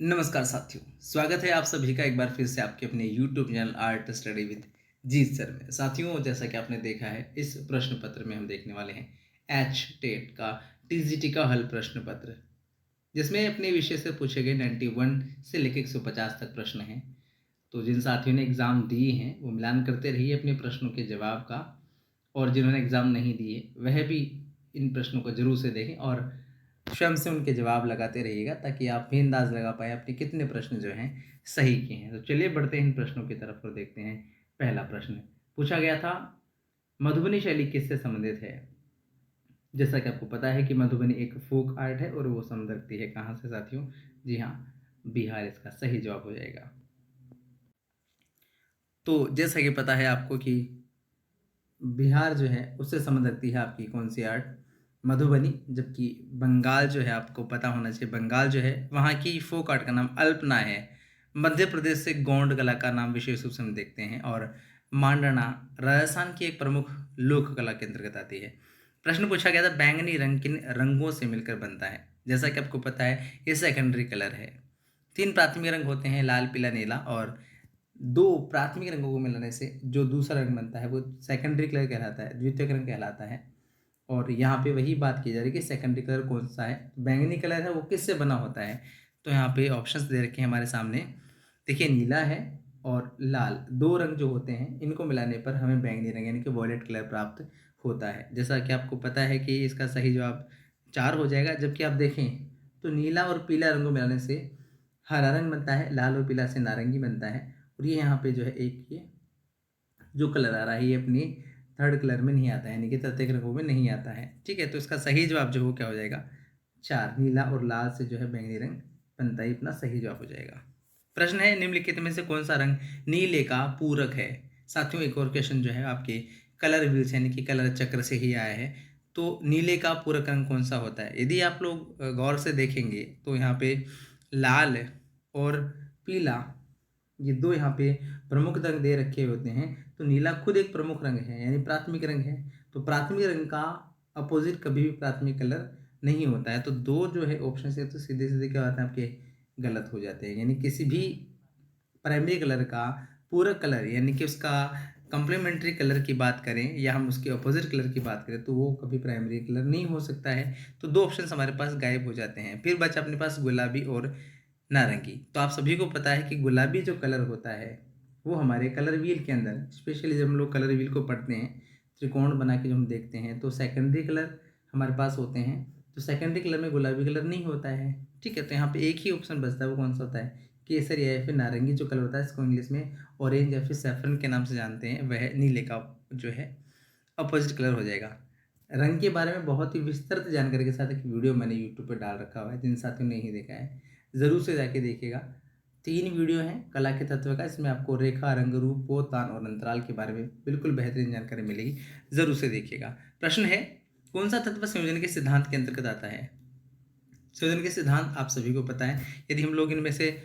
नमस्कार साथियों, स्वागत है आप सभी का एक बार फिर से आपके अपने YouTube channel art study with Jeet sir में। साथियों, जैसा कि आपने देखा है, इस प्रश्न पत्र में हम देखने वाले हैं एच टेट का टीजीटी का हल प्रश्न पत्र, जिसमें अपने विषय से पूछे गए 91 से लेकर 150 तक प्रश्न हैं। तो जिन साथियों ने एग्ज़ाम दिए हैं वो मिलान करते रहिए अपने प्रश्नों के जवाब का, और जिन्होंने एग्ज़ाम नहीं दिए वह भी इन प्रश्नों को जरूर से देखें और स्वयं से उनके जवाब लगाते रहिएगा, ताकि आप भी अंदाज़ लगा पाएँ आपने कितने प्रश्न जो हैं सही किए हैं। तो चलिए बढ़ते हैं इन प्रश्नों की तरफ और देखते हैं। पहला प्रश्न पूछा गया था, मधुबनी शैली किससे संबंधित है? जैसा कि आपको पता है कि मधुबनी एक फ़ोक आर्ट है और वो संबंध रखती है कहाँ से साथियों? जी हाँ, बिहार इसका सही जवाब हो जाएगा। तो जैसा कि पता है आपको कि बिहार जो है उससे संबंध रखती है आपकी कौन सी आर्ट? मधुबनी। जबकि बंगाल जो है, आपको पता होना चाहिए, बंगाल जो है वहाँ की फोक आर्ट का नाम अल्पना है। मध्य प्रदेश से गोंड कला का नाम विशेष रूप से हम देखते हैं, और मांडना राजस्थान की एक प्रमुख लोक कला के अंतर्गत आती है। प्रश्न पूछा गया था, बैंगनी रंग किन रंगों से मिलकर बनता है? जैसा कि आपको पता है ये सेकेंडरी कलर है। 3 प्राथमिक रंग होते हैं, लाल, पीला, नीला, और 2 प्राथमिक रंगों को मिलाने से जो दूसरा रंग बनता है वो सेकेंडरी कलर कहलाता है, द्वितीयक रंग कहलाता है। और यहाँ पे वही बात की जा रही है कि सेकेंडरी कलर कौन सा है, बैंगनी कलर है, वो किससे बना होता है? तो यहाँ पे ऑप्शंस दे रखे हैं हमारे सामने। देखिए, नीला है और लाल, 2 रंग जो होते हैं इनको मिलाने पर हमें बैंगनी रंग यानी कि वॉयलेट कलर प्राप्त होता है। जैसा कि आपको पता है कि इसका सही जवाब 4 हो जाएगा। जबकि आप देखें तो नीला और पीला रंगों मिलाने से हरा रंग बनता है, लाल और पीला से नारंगी बनता है, और ये यहाँ पे जो है एक ये जो कलर आ रहा है ये अपनी थर्ड कलर में नहीं आता है, यानी कि तृतीयक रंगों में नहीं आता है। ठीक है, तो इसका सही जवाब जो हो क्या हो जाएगा? 4। नीला और लाल से जो है बैंगनी रंग बनता है, अपना सही जवाब हो जाएगा। प्रश्न है, निम्नलिखित में से कौन सा रंग नीले का पूरक है? साथियों, एक और क्वेश्चन जो है आपके कलर व्हील्स यानी कि कलर चक्र से ही आया है। तो नीले का पूरक रंग कौन सा होता है? यदि आप लोग गौर से देखेंगे तो यहाँ पे लाल और पीला, ये 2 यहाँ पे प्रमुख रंग दे रखे होते हैं। तो नीला खुद एक प्रमुख रंग है, यानी प्राथमिक रंग है। तो प्राथमिक रंग का अपोजिट कभी भी प्राथमिक कलर नहीं होता है। तो 2 जो है ऑप्शन से तो सीधे सीधे क्या होते हैं आपके? गलत हो जाते हैं। यानी किसी भी प्राइमरी कलर का पूरक कलर यानी कि उसका कंप्लीमेंट्री कलर की बात करें या हम उसके अपोजिट कलर की बात करें तो वो कभी प्राइमरी कलर नहीं हो सकता है। तो 2 ऑप्शन हमारे पास गायब हो जाते हैं। फिर बचा अपने पास गुलाबी और नारंगी। तो आप सभी को पता है कि गुलाबी जो कलर होता है वो हमारे कलर व्हील के अंदर, स्पेशली जब हम लोग कलर व्हील को पढ़ते हैं, त्रिकोण बना के जो हम देखते हैं, तो सेकेंडरी कलर हमारे पास होते हैं। तो सेकेंडरी कलर में गुलाबी कलर नहीं होता है। ठीक है, तो यहाँ पे एक ही ऑप्शन बचता है, वो कौन सा होता है? केसरिया या फिर नारंगी जो कलर होता है, इसको इंग्लिश में ऑरेंज या फिर सैफरन के नाम से जानते हैं, वह नीले का जो है अपोजिट कलर हो जाएगा। रंग के बारे में बहुत ही विस्तृत जानकारी के साथ एक वीडियो मैंने यूट्यूब पर डाल रखा हुआ है, जिन साथियों ने नहीं देखा है ज़रूर से जाके देखिएगा। 3 वीडियो हैं कला के तत्व का, इसमें आपको रेखा, रंग, रूप, पोत, तान और अंतराल के बारे में बिल्कुल बेहतरीन जानकारी मिलेगी, ज़रूर से देखिएगा। प्रश्न है, कौन सा तत्व संयोजन के सिद्धांत के अंतर्गत आता है? संयोजन के सिद्धांत आप सभी को पता है। यदि हम लोग इनमें से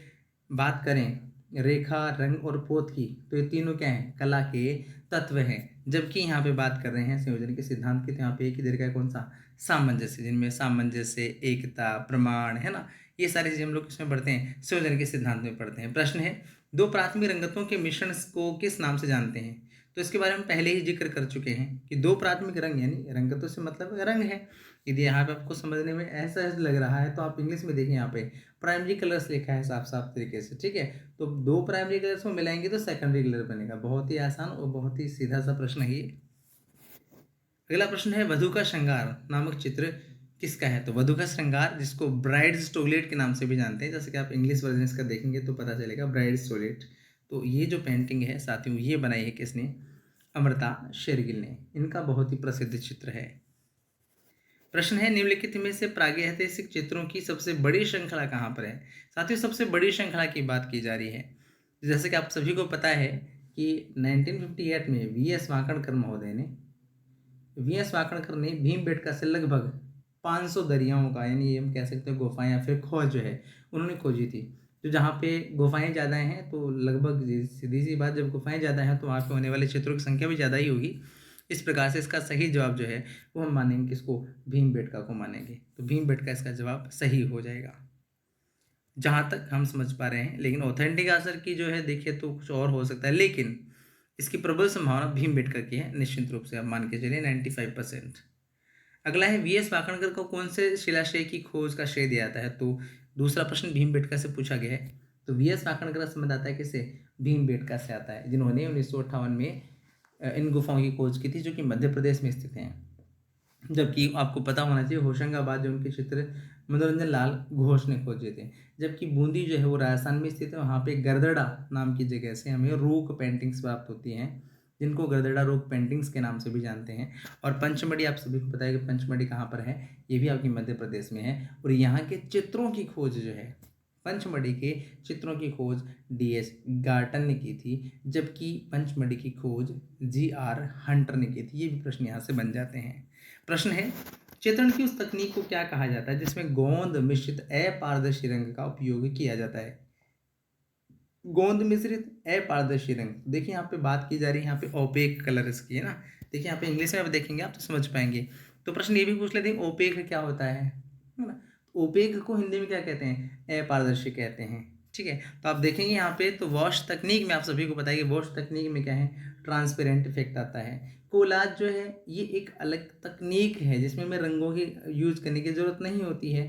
बात करें, रेखा, रंग और पोत की, तो ये तीनों क्या हैं? कला के तत्व हैं। जबकि यहाँ पे बात कर रहे हैं संयोजन के सिद्धांत की, तो यहाँ पे एक ही दीर्घ है, कौन सा? सामंजस्य, जिनमें सामंजस्य, एकता, प्रमाण, है ना, ये सारी चीजें हम लोग किसमें पढ़ते हैं? संयोजन के सिद्धांत में पढ़ते हैं। प्रश्न है, 2 प्राथमिक रंगतों के मिश्रण को किस नाम से जानते हैं? तो इसके बारे में पहले ही जिक्र कर चुके हैं कि 2 प्राथमिक रंग यानी रंगतों से मतलब रंग है। यदि यहाँ पे आपको समझने में ऐसा लग रहा है तो आप इंग्लिश में देखिए, यहाँ पे प्राइमरी कलर्स लिखा है साफ साफ तरीके से। ठीक है, तो 2 प्राइमरी कलर्स को मिलाएंगे तो सेकेंडरी कलर बनेगा। बहुत ही आसान और बहुत ही सीधा सा प्रश्न है ये। अगला प्रश्न है, वधु का श्रृंगार नामक चित्र किसका है? तो वधु का श्रृंगार, जिसको ब्राइड्स टॉयलेट के नाम से भी जानते हैं, जैसे कि आप इंग्लिश वर्जन इसका देखेंगे तो पता चलेगा, ब्राइड्स टॉयलेट। तो ये जो पेंटिंग है साथियों, ये बनाई है किसने? अमृता शेरगिल ने। इनका बहुत ही प्रसिद्ध चित्र है। प्रश्न है, निम्नलिखित में से प्रागैतिहासिक चित्रों की सबसे बड़ी श्रृंखला कहाँ पर है? साथियों, सबसे बड़ी श्रृंखला की बात की जा रही है। जैसे कि आप सभी को पता है कि 1958 में वी.एस. वाकणकर महोदय ने वी.एस. वाकणकर ने भीमबेटका से लगभग 500 दरियाओं का, यानी हम कह सकते हैं गुफाएं या फिर खोज जो है उन्होंने खोजी थी। तो जहाँ पे गुफाएं ज़्यादा हैं तो लगभग सीधी सी बात, जब गुफाएं ज़्यादा हैं तो वहाँ पे होने वाले क्षेत्रों की संख्या भी ज़्यादा ही होगी। इस प्रकार से इसका सही जवाब जो है वो हम मानेंगे किसको? भीमबेटका को मानेंगे। तो भीमबेटका इसका जवाब सही हो जाएगा। जहाँ तक हम समझ पा रहे हैं। लेकिन ऑथेंटिक आंसर की जो है देखिए तो कुछ और हो सकता है, लेकिन इसकी प्रबल संभावना भीमबेटका की है, निश्चित रूप से आप मान के चलिए 95%। अगला है वीएस वाकणकर को कौन से शिलाश्रय की खोज का श्रेय दिया जाता है? तो दूसरा प्रश्न भीमबेटका से पूछा गया है। तो वीएस वाकणकर का संबंध आता है किससे? भीमबेटका से आता है, जिन्होंने 1958 में इन गुफाओं की खोज की थी, जो कि मध्य प्रदेश में स्थित हैं। जबकि आपको पता होना चाहिए होशंगाबाद जो उनके चित्र मनोरंजन लाल घोष ने खोजे थे। जबकि बूंदी जो है वो राजस्थान में स्थित है, वहाँ पे गरदड़ा नाम की जगह से हमें रोक पेंटिंग्स प्राप्त होती हैं, जिनको गरदड़ा रोक पेंटिंग्स के नाम से भी जानते हैं। और पंचमढ़ी आप सभी को पता है कि पंचमढ़ी कहाँ पर है, ये भी आपकी मध्य प्रदेश में है। और यहाँ के चित्रों की खोज जो है, पंचमढ़ी के चित्रों की खोज DS गार्टन ने की थी, जबकि पंचमढ़ी की खोज GR हंटर ने की थी। ये भी प्रश्न यहाँ से बन जाते हैं। प्रश्न है चित्रण की उस तकनीक को क्या कहा जाता है जिसमें गोंद मिश्रित अपारदर्शी रंग का उपयोग किया जाता है? गोंद मिश्रित अपारदर्शी रंग, देखिए यहाँ पे बात की जा रही है यहाँ पे ओपेक कलर्स की, है ना। देखिए यहाँ पे इंग्लिश में आप देखेंगे आप तो समझ पाएंगे। तो प्रश्न ये भी पूछ लेते हैं ओपेक क्या होता है ना। ओपेक को हिंदी में क्या कहते हैं? अपारदर्शी कहते हैं। ठीक है, तो आप देखेंगे यहाँ पे तो वॉश तकनीक में आप सभी को पता है कि वॉश तकनीक में क्या है, ट्रांसपेरेंट इफेक्ट आता है। कोलाज जो है ये एक अलग तकनीक है जिसमें हमें रंगों की यूज करने की जरूरत नहीं होती है।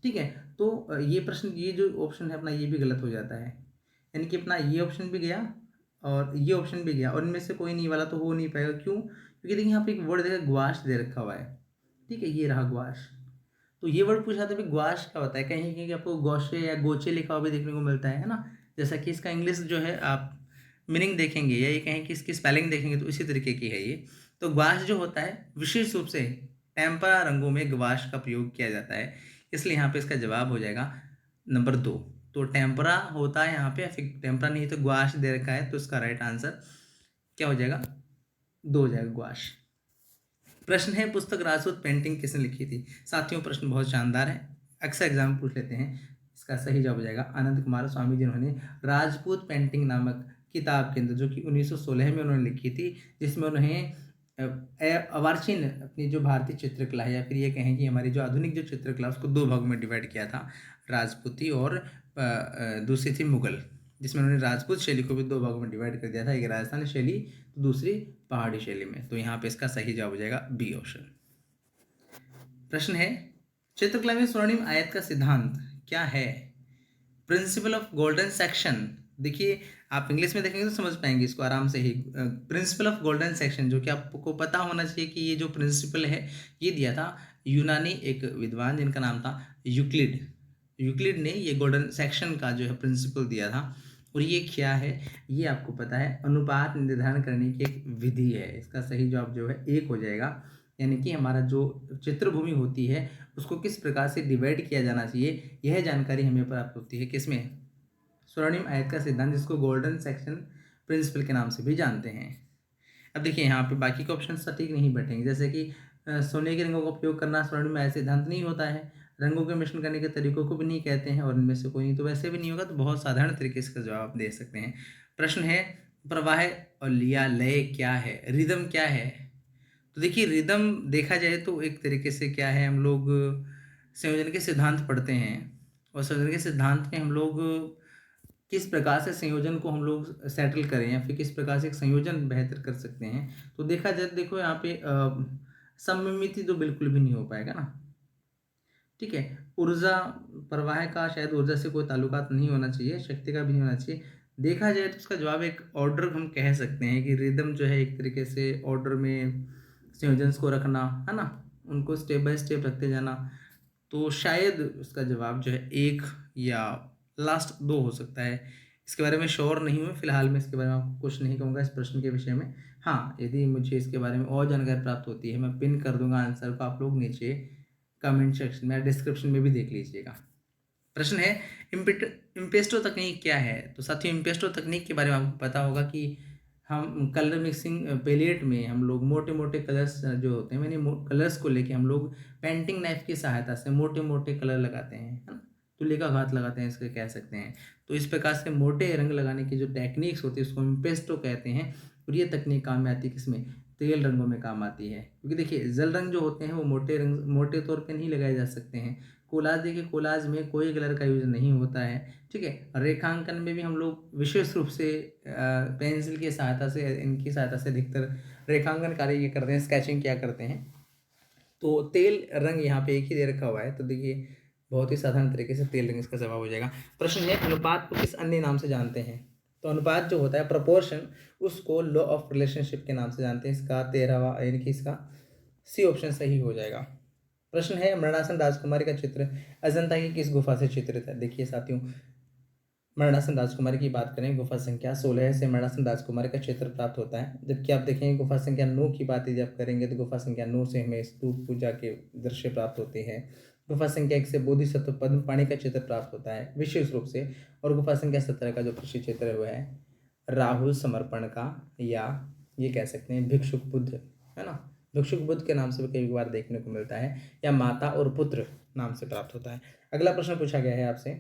ठीक है, तो ये प्रश्न, ये जो ऑप्शन है अपना, ये भी गलत हो जाता है। यानी कि अपना ये ऑप्शन भी गया और ये ऑप्शन भी गया, और इनमें से कोई नहीं वाला तो हो नहीं पाएगा। क्यों? क्योंकि देखिए यहाँ पे एक वर्ड देखा, ग्वाश दे रखा हुआ है। ठीक है, ये रहा ग्वाश। तो ये वर्ड पूछा था भी ग्वाश क्या होता है, कहीं कहीं आपको गौशे या गोचे लिखा हुआ भी देखने को मिलता है ना। जैसा कि इसका इंग्लिश जो है आप मीनिंग देखेंगे या ये कहें कि इसकी स्पेलिंग देखेंगे तो इसी तरीके की है ये। तो ग्वाश जो होता है विशेष रूप से टेम्परा रंगों में ग्वाश का प्रयोग किया जाता है, इसलिए यहाँ पे इसका जवाब हो जाएगा नंबर 2। तो टेम्परा होता है यहाँ पे, फिर टेम्परा नहीं तो ग्वाश दे रखा है, तो इसका राइट आंसर क्या हो जाएगा? 2 हो जाएगा, ग्वाश। प्रश्न है पुस्तक राजपूत पेंटिंग किसने लिखी थी? साथियों प्रश्न बहुत शानदार है, अक्सर एग्जाम पूछ लेते हैं। इसका सही जवाब हो जाएगा आनंद कुमार स्वामी, जिन्होंने राजपूत पेंटिंग नामक किताब के अंदर, जो कि 1916 में उन्होंने लिखी थी, जिसमें उन्होंने अर्वाचीन अपनी जो भारतीय चित्रकला है, या फिर ये कहें कि हमारी जो आधुनिक जो चित्रकला, उसको 2 भागों में डिवाइड किया था, राजपूती और दूसरी थी मुगल, जिसमें उन्होंने राजपूत शैली को भी 2 भागों में डिवाइड कर दिया था, एक राजस्थानी शैली तो दूसरी पहाड़ी शैली में। तो यहाँ पे इसका सही जवाब हो जाएगा बी ऑप्शन। प्रश्न है चित्रकला में स्वर्णिम आयत का सिद्धांत क्या है? Principle of golden section. देखिए आप इंग्लिश में देखेंगे तो समझ पाएंगे इसको आराम से ही। प्रिंसिपल ऑफ गोल्डन सेक्शन, जो कि आपको पता होना चाहिए कि ये जो प्रिंसिपल है ये दिया था यूनानी एक विद्वान जिनका नाम था यूक्लिड। यूक्लिड ने ये गोल्डन सेक्शन का जो है प्रिंसिपल दिया था। और ये क्या है ये आपको पता है, अनुपात निर्धारण करने की एक विधि है। इसका सही जवाब जो है 1 हो जाएगा। यानी कि हमारा जो चित्रभूमि होती है उसको किस प्रकार से डिवाइड किया जाना चाहिए, यह जानकारी हमें प्राप्त होती है किसमें? स्वर्णिम आयत का सिद्धांत, जिसको गोल्डन सेक्शन प्रिंसिपल के नाम से भी जानते हैं। अब देखिए यहाँ पे बाकी के ऑप्शन सटीक नहीं बैठेंगे, जैसे कि सोने के रंगों का उपयोग करना स्वर्णिम आयत सिद्धांत नहीं होता है, रंगों के मिश्रण करने के तरीकों को भी नहीं कहते हैं, और इनमें से कोई नहीं तो वैसे भी नहीं होगा। तो बहुत साधारण तरीके से इसका जवाब दे सकते हैं। प्रश्न है प्रवाह और लिया लय क्या है, रिदम क्या है? तो देखिए रिदम देखा जाए तो एक तरीके से क्या है, हम लोग संयोजन के सिद्धांत पढ़ते हैं, और संयोजन के सिद्धांत में हम लोग किस प्रकार से संयोजन को हम लोग सेटल करें, या फिर किस प्रकार से एक संयोजन बेहतर कर सकते हैं। तो देखा जाए, देखो यहाँ पे सममिति तो बिल्कुल भी नहीं हो पाएगा ना। ठीक है, ऊर्जा प्रवाह का शायद ऊर्जा से कोई ताल्लुकात नहीं होना चाहिए, शक्ति का भी नहीं होना चाहिए। देखा जाए तो इसका जवाब एक ऑर्डर हम कह सकते हैं कि रिदम जो है एक तरीके से ऑर्डर में संयोजन को रखना, है ना, उनको स्टेप बाय स्टेप रखते जाना। तो शायद उसका जवाब जो है 1 या लास्ट 2 हो सकता है। इसके बारे में श्योर नहीं हूँ फिलहाल, मैं इसके बारे में आपको कुछ नहीं कहूँगा इस प्रश्न के विषय में। हाँ, यदि मुझे इसके बारे में और जानकारी प्राप्त होती है मैं पिन कर दूंगा आंसर को, आप लोग नीचे कमेंट सेक्शन में, डिस्क्रिप्शन में भी देख लीजिएगा। प्रश्न है इम्पेस्टो तकनीक क्या है? तो साथियों इम्पेस्टो तकनीक के बारे में आपको पता होगा कि हम कलर मिक्सिंग पैलेट में हम लोग मोटे मोटे कलर्स जो होते हैं, मैंने कलर्स को लेके हम लोग पेंटिंग नाइफ की सहायता से मोटे मोटे कलर लगाते हैं, है ना, तुल्य का घात लगाते हैं इसके कह सकते हैं। तो इस प्रकार से मोटे रंग लगाने की जो टेक्निक्स होती है उसको इम्पेस्टो कहते हैं। और ये तकनीक काम में आती है किसमें? तेल रंगों में काम आती है। क्योंकि देखिए जल रंग जो होते हैं वो मोटे तौर पे नहीं लगाए जा सकते हैं, कोलाज देखिए, कोलाज में कोई कलर का यूज नहीं होता है, ठीक है। रेखांकन में भी हम लोग विशेष रूप से पेंसिल की सहायता से, इनकी सहायता से अधिकतर रेखांकन कार्य ये करते हैं, स्केचिंग क्या करते हैं। तो तेल रंग यहाँ पे एक ही दे रखा हुआ है, तो देखिए बहुत ही साधारण तरीके से तेल रंग इसका जवाब हो जाएगा। प्रश्न है, अनुपात को किस अन्य नाम से जानते हैं? तो अनुपात जो होता है, प्रपोर्शन, उसको लॉ ऑफ रिलेशनशिप के नाम से जानते हैं। इसका 13वां यानी कि इसका सी ऑप्शन सही हो जाएगा। प्रश्न है, मृणासन राजकुमारी का चित्र अजंता की किस गुफा से चित्रित है? देखिए साथियों, मरणासन राजकुमारी की बात करें, गुफा संख्या 16 से मरणासन राजकुमारी का चित्र प्राप्त होता है। जबकि आप देखेंगे गुफा संख्या 9 की बात जब करेंगे तो गुफा संख्या 9 से हमें स्तूप पूजा के दृश्य प्राप्त होते हैं। गुफा संख्या 1 से बोधिसत्व पद्म पाणी का चित्र प्राप्त होता है विशेष रूप से। और गुफा संख्या 17 का जो प्रसिद्ध चित्र है वह है राहुल समर्पण का, या ये कह सकते हैं भिक्षुक बुद्ध, है ना, भिक्षुक बुद्ध के नाम से भी कई बार देखने को मिलता है, या माता और पुत्र नाम से प्राप्त होता है। अगला प्रश्न पूछा गया है आपसे,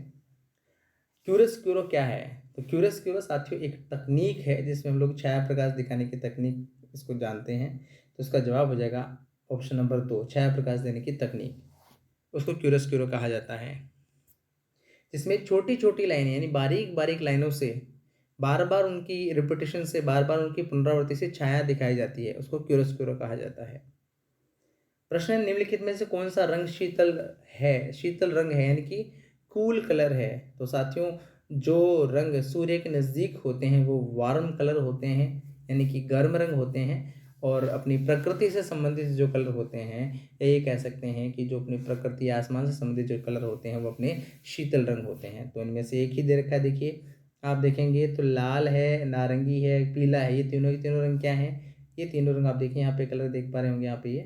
क्यूरसक्यूरो क्या है? तो क्यूरसक्यूरो साथियों एक तकनीक है जिसमें हम लोग छाया प्रकाश दिखाने की तकनीक इसको जानते हैं। तो इसका जवाब हो जाएगा ऑप्शन नंबर 2, छाया प्रकाश देने की तकनीक, उसको क्यूरसक्यूरो कहा जाता है। जिसमें छोटी छोटी लाइनें यानी बारीक बारीक लाइनों से बार बार उनकी रिपीटेशन से, बार बार उनकी पुनरावृत्ति से छाया दिखाई जाती है, उसको क्यूरसक्यूरो कहा जाता है। प्रश्न है, निम्नलिखित में से कौन सा रंग शीतल है? शीतल रंग है यानी कि कूल कलर है। तो साथियों, जो रंग सूर्य के नज़दीक होते हैं वो वार्म कलर होते हैं, यानी कि गर्म रंग होते हैं। और अपनी प्रकृति से संबंधित जो कलर होते हैं, ये कह सकते हैं कि जो अपनी प्रकृति आसमान से संबंधित जो कलर होते हैं वो अपने शीतल रंग होते हैं। तो इनमें से एक ही दे रखा है, देखिए आप देखेंगे तो लाल है, नारंगी है, पीला है, ये तीनों के तीनों रंग क्या हैं? ये तीनों रंग आप देखिए यहाँ पे कलर देख पा रहे होंगे, यहाँ पे ये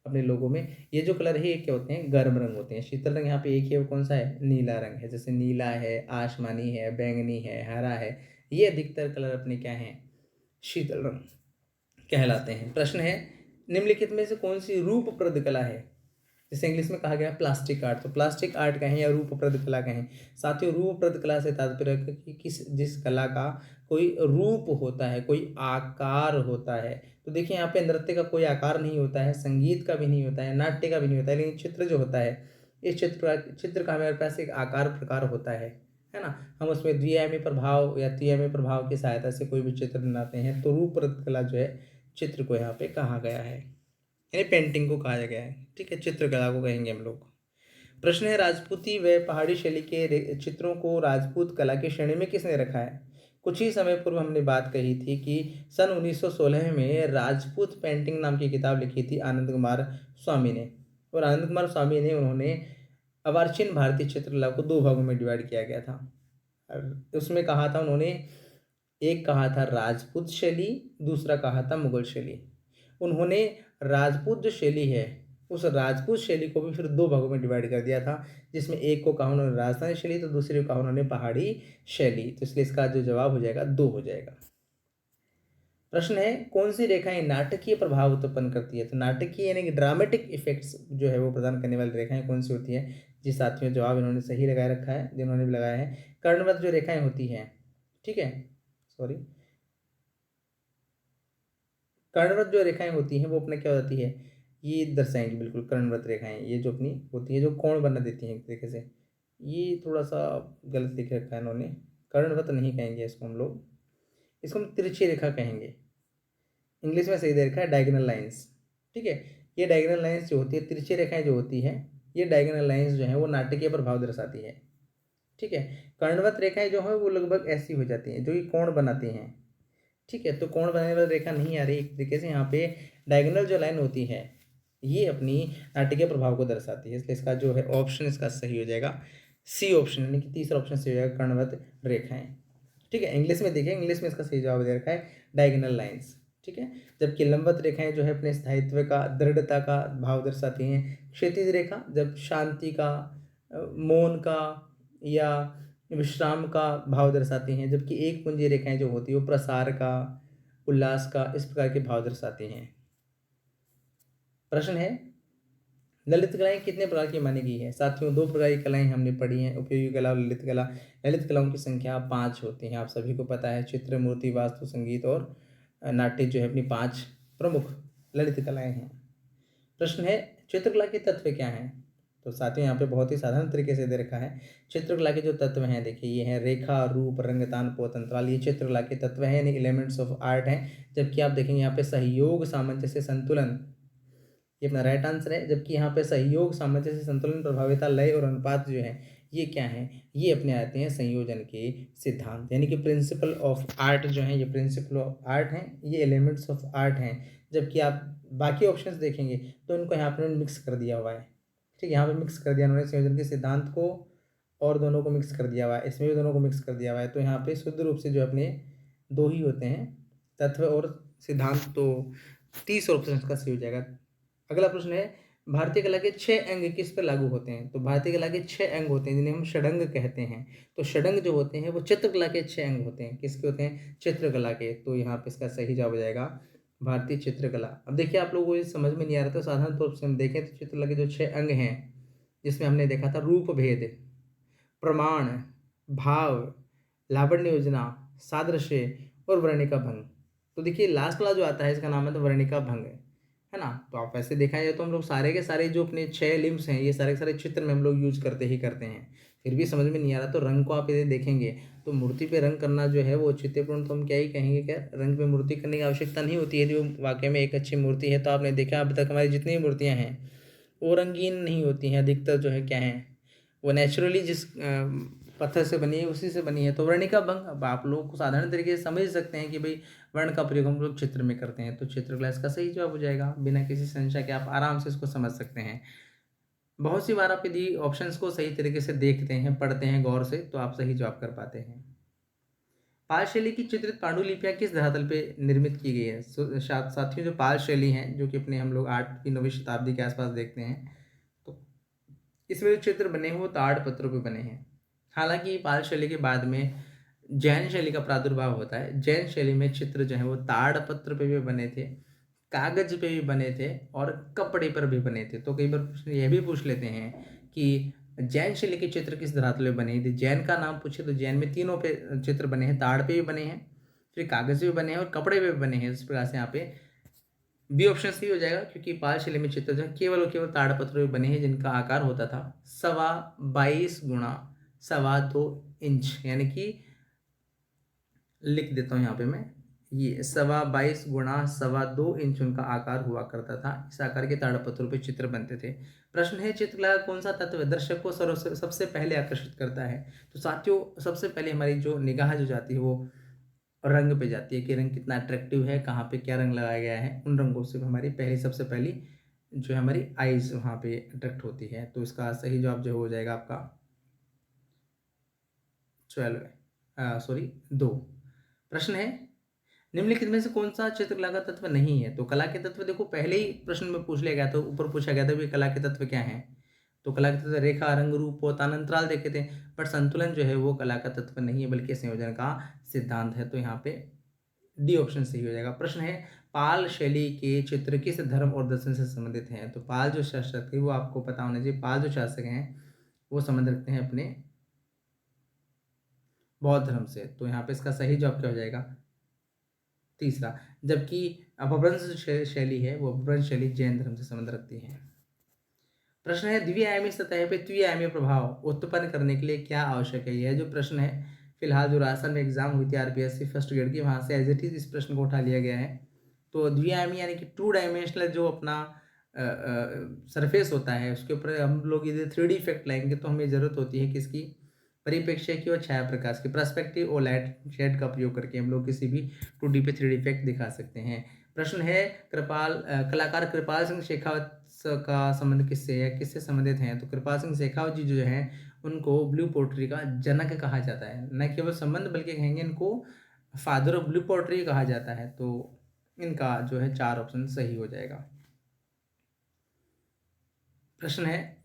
अपने लोगों में ये जो कलर है ये क्या होते हैं? गर्म रंग होते हैं। शीतल रंग यहाँ पे एक है, वो कौन सा है? नीला रंग है। जैसे नीला है, आसमानी है, बैंगनी है, हरा है, ये अधिकतर कलर अपने क्या हैं? शीतल रंग कहलाते हैं। प्रश्न है, निम्नलिखित में से कौन सी रूपप्रद कला है? जैसे इंग्लिश में कहा गया प्लास्टिक आर्ट, तो प्लास्टिक आर्ट कहें या रूपप्रद कला कहें, साथियों रूपप्रद कला से तात्पर्य है कि जिस कला का कोई रूप होता है, कोई आकार होता है। तो देखिए यहाँ पे नृत्य का कोई आकार नहीं होता है, संगीत का भी नहीं होता है, नाट्य का भी नहीं होता है, लेकिन चित्र जो होता है, इस चित्र का हमारे पास एक आकार प्रकार होता है ना। हम उसमें द्विआयामी प्रभाव या त्रिआयामी प्रभाव की सहायता से कोई भी चित्र बनाते हैं। तो रूपप्रद कला जो है चित्र को यहाँ पे कहा गया है, यानी पेंटिंग को कहा गया है, ठीक है, चित्रकला को कहेंगे हम लोग। प्रश्न है, राजपूती व पहाड़ी शैली के चित्रों को राजपूत कला की श्रेणी में किसने रखा है? कुछ ही समय पूर्व हमने बात कही थी कि सन 1916 में राजपूत पेंटिंग नाम की किताब लिखी थी आनंद कुमार स्वामी ने। और आनंद कुमार स्वामी ने, उन्होंने अर्वाचीन भारतीय चित्रकला को 2 भागों में डिवाइड किया गया था। उसमें कहा था उन्होंने, एक कहा था राजपूत शैली, दूसरा कहा था मुगल शैली। उन्होंने राजपूत जो शैली है उस राजपूत शैली को भी फिर 2 भागों में डिवाइड कर दिया था, जिसमें एक को कहा उन्होंने राजस्थानी शैली, तो दूसरे को कहा उन्होंने पहाड़ी शैली। तो इसलिए इसका जो जवाब हो जाएगा 2 हो जाएगा। प्रश्न है, कौन सी रेखाएं नाटकीय प्रभाव उत्पन्न करती है? तो नाटकीय यानी कि ड्रामेटिक इफेक्ट्स जो है वो प्रदान करने वाली रेखाएं कौन सी होती है? जी साथियों, जवाब इन्होंने सही लगा रखा है, जिन्होंने भी लगाया है। कर्णवत जो रेखाएं होती हैं, ठीक है, सॉरी, कर्णवत जो रेखाएं होती हैं वो अपने क्या होती है, ये दर्शाएंगी बिल्कुल। कर्णवत रेखाएं ये जो अपनी होती है, जो कोण बना देती हैं एक तरीके से, ये थोड़ा सा गलत लिख रखा है इन्होंने, कर्णवत नहीं कहेंगे इसको हम लोग, इसको हम तिरछी रेखा कहेंगे। इंग्लिश में सही दे रखा है डायगोनल लाइंस, ठीक है। ये डायगोनल लाइंस जो होती है, तिरछी रेखाएं जो होती हैं, ये डायगोनल लाइंस जो है वो नाटकीय प्रभाव दर्शाती है, ठीक है। कर्णवत रेखाएं जो है वो लगभग ऐसी हो जाती हैं जो ये कोण बनाती हैं, ठीक है। तो कोण बनाने वाली रेखा नहीं आ रही एक तरीके से, यहाँ पे डायगोनल जो लाइन होती है ये अपनी नाटकीय प्रभाव को दर्शाती है। इसलिए इसका जो है ऑप्शन इसका सही हो जाएगा सी ऑप्शन, यानी कि तीसरा ऑप्शन सही हो जाएगा, कर्णवत रेखाएं, ठीक है। इंग्लिश में देखिए, इंग्लिश में इसका सही जवाब दे रखा है डायगोनल लाइंस, ठीक है। जबकि लंबवत रेखाएं जो है अपने स्थायित्व का, दृढ़ता का भाव दर्शाती हैं। क्षैतिज रेखा जब शांति का, मौन का या विश्राम का भाव दर्शाती हैं। जबकि एक पुंजी रेखाएं जो होती है वो प्रसार का, उल्लास का, इस प्रकार के भाव दर्शाती हैं। प्रश्न है, ललित कलाएं कितने प्रकार की मानी गई है? साथियों 2 प्रकार की कलाएं हमने पढ़ी हैं, उपयोगी कला और ललित कला। ललित कलाओं की संख्या 5 होती हैं, आप सभी को पता है, चित्र, मूर्ति, वास्तु, संगीत और नाट्य जो है अपनी 5 प्रमुख ललित कलाएं हैं। प्रश्न है, चित्रकला के तत्व क्या हैं? तो साथियों यहाँ पे बहुत ही साधारण तरीके से दे रखा है। चित्रकला के जो तत्व हैं देखिए ये हैं रेखा, रूप, रंग, तान, पोत, अंतराल, ये चित्रकला के तत्व हैं, यानी एलिमेंट्स ऑफ आर्ट हैं। जबकि आप देखेंगे यहाँ पे सहयोग, सामंजस्य, संतुलन, ये अपना राइट आंसर है। जबकि यहाँ पे सहयोग, सामंजस्य, संतुलन, प्रभाविता, लय और अनुपात जो है ये क्या है, ये अपने आते हैं संयोजन के सिद्धांत, यानी कि प्रिंसिपल ऑफ आर्ट जो है ये प्रिंसिपल ऑफ आर्ट हैं, ये एलिमेंट्स ऑफ आर्ट हैं। जबकि आप बाकी ऑप्शंस देखेंगे तो इनको यहाँ पर मिक्स कर दिया हुआ है। ठीक है, यहाँ पे मिक्स कर दिया उन्होंने संयोजन के सिद्धांत को और दोनों को मिक्स कर दिया हुआ है, इसमें भी दोनों को मिक्स कर दिया हुआ है। तो यहाँ पे शुद्ध रूप से जो अपने दो ही होते हैं, तत्व और सिद्धांत। तो 30 ऑप्शन का सही हो जाएगा। अगला प्रश्न है भारतीय कला के 6 अंग किस पर लागू होते हैं। तो भारतीय कला के 6 अंग होते हैं जिन्हें हम षडंग कहते हैं। तो षडंग जो होते हैं वो चित्रकला के 6 अंग होते हैं। किसके होते हैं, चित्रकला के। तो यहाँ पे इसका सही जवाब हो जाएगा भारतीय चित्रकला। अब देखिए आप लोगों को ये समझ में नहीं आ रहा था, साधारण तौर से हम देखें तो चित्रकला के जो 6 अंग हैं जिसमें हमने देखा था रूप भेद, प्रमाण, भाव, लावण्य योजना, सादृश्य और वर्णिका भंग। तो देखिए लास्ट वाला जो आता है इसका नाम है तो वर्णिका भंग है ना। तो आप वैसे देखा जाए तो हम लोग सारे के सारे जो अपने 6 लिम्स हैं ये सारे के सारे चित्र में हम लोग यूज करते ही करते हैं, फिर भी समझ में नहीं आ रहा। तो रंग को आप यदि देखेंगे तो मूर्ति पे रंग करना जो है वो चित्रपूर्ण, तो हम क्या ही कहेंगे, क्या रंग पे मूर्ति करने की आवश्यकता नहीं होती है। जो वाकई में एक अच्छी मूर्ति है, तो आपने देखा अभी तक हमारी जितनी मूर्तियाँ हैं वो रंगीन नहीं होती हैं, अधिकतर जो है क्या है वो नेचुरली जिस पत्थर से बनी है उसी से बनी है। तो वर्णिका भंग अब आप लोग को साधारण तरीके से समझ सकते हैं कि भाई वर्ण का प्रयोग हम लोग चित्र में करते हैं। तो चित्रकला इसका सही जवाब हो जाएगा, बिना किसी संशय के आप आराम से इसको समझ सकते हैं। बहुत सी बार आप यदि ऑप्शंस को सही तरीके से देखते हैं, पढ़ते हैं गौर से, तो आप सही जवाब कर पाते हैं। पाल शैली की चित्रित पांडुलिपियां किस धरातल पे निर्मित की गई है। साथियों जो पाल शैली है जो कि अपने हम लोग 8वीं 9वीं शताब्दी के आसपास देखते हैं, तो इसमें जो चित्र बने हैं वो ताड़ पत्रों पे बने हैं। हालांकि पाल शैली के बाद में जैन शैली का प्रादुर्भाव होता है। जैन शैली में चित्र जो है वो ताड़ पत्र पे भी बने थे, कागज पे भी बने थे और कपड़े पर भी बने थे। तो कई बार प्रश्न यह भी पूछ लेते हैं कि जैन शैली के चित्र किस धरातल पे बने थे। जैन का नाम पूछे तो जैन में तीनों पे चित्र बने हैं, ताड़ पे भी बने हैं, फिर कागज पे भी बने हैं और कपड़े पे भी बने हैं। इस प्रकार से यहाँ पे बी ऑप्शन सही हो जाएगा, क्योंकि पाल शैली में चित्र जो है केवल और केवल ताड़पत्र में बने हैं जिनका आकार होता था 22 गुणा 2.25 इंच, यानी कि लिख देता हूँ यहाँ पे मैं, ये 22 गुणा 2.25 इंच उनका आकार हुआ करता था। इस आकार के ताड़पत्रों पे चित्र बनते थे। प्रश्न है चित्रकला का कौन सा तत्व दर्शक को सबसे पहले आकर्षित करता है। तो साथियों सबसे पहले हमारी जो निगाह जो जाती है वो रंग पे जाती है कि रंग कितना अट्रैक्टिव है, कहाँ पे क्या रंग लगाया गया है। उन रंगों से हमारी सबसे पहली जो है हमारी आइज वहाँ पे अट्रैक्ट होती है। तो इसका सही जवाब जो हो जाएगा आपका 2। प्रश्न है निम्नलिखित में से कौन सा चित्रकला का तत्व नहीं है। तो कला के तत्व देखो पहले ही प्रश्न में पूछ लिया गया था, ऊपर पूछा गया था कि कला के तत्व क्या हैं। तो कला के तत्व रेखा, रंग, रूप, पोत, अंतराल देखे थे, बट संतुलन जो है वो कला का तत्व नहीं है बल्कि संयोजन का सिद्धांत है। तो यहाँ पे डी ऑप्शन सही हो जाएगा। प्रश्न है पाल शैली के चित्र किस धर्म और दर्शन से संबंधित हैं। तो पाल जो शासक थे वो आपको पता होना चाहिए, पाल जो शासक हैं वो संबंध रखते हैं अपने बौद्ध धर्म से। तो यहाँ पे इसका सही जवाब क्या हो जाएगा, तीसरा। जबकि अपभ्रंश शैली है वो अपभ्रंश शैली जैन धर्म से संबंध रखती है। प्रश्न है द्विआयामी सतह पे द्विआयामी प्रभाव उत्पन्न करने के लिए क्या आवश्यक है। यह जो प्रश्न है फिलहाल जो राजस्थान में एग्जाम हुई थी आरपीएससी फर्स्ट ग्रेड की, वहाँ से एज इट इज इस प्रश्न को उठा लिया गया है। तो द्विआयामी यानी कि 2 डायमेंशनल जो अपना सरफेस होता है उसके ऊपर हम लोग यदि 3D इफेक्ट लाएंगे तो हमें ज़रूरत होती है किसकी, परिप्रेक्ष्य की और छाया प्रकाश की, पर्सपेक्टिव और लाइट शेड का प्रयोग करके हम लोग किसी भी 2D पे 3D इफेक्ट दिखा सकते हैं। प्रश्न है कलाकार कृपाल सिंह शेखावत का संबंध किससे है, किससे संबंधित हैं। तो कृपाल सिंह शेखावत जी जो हैं उनको ब्लू पोट्री का जनक कहा जाता है। न केवल संबंध बल्कि कहेंगे इनको फादर ऑफ ब्लू पोट्री कहा जाता है। तो इनका जो है 4 ऑप्शन सही हो जाएगा। प्रश्न है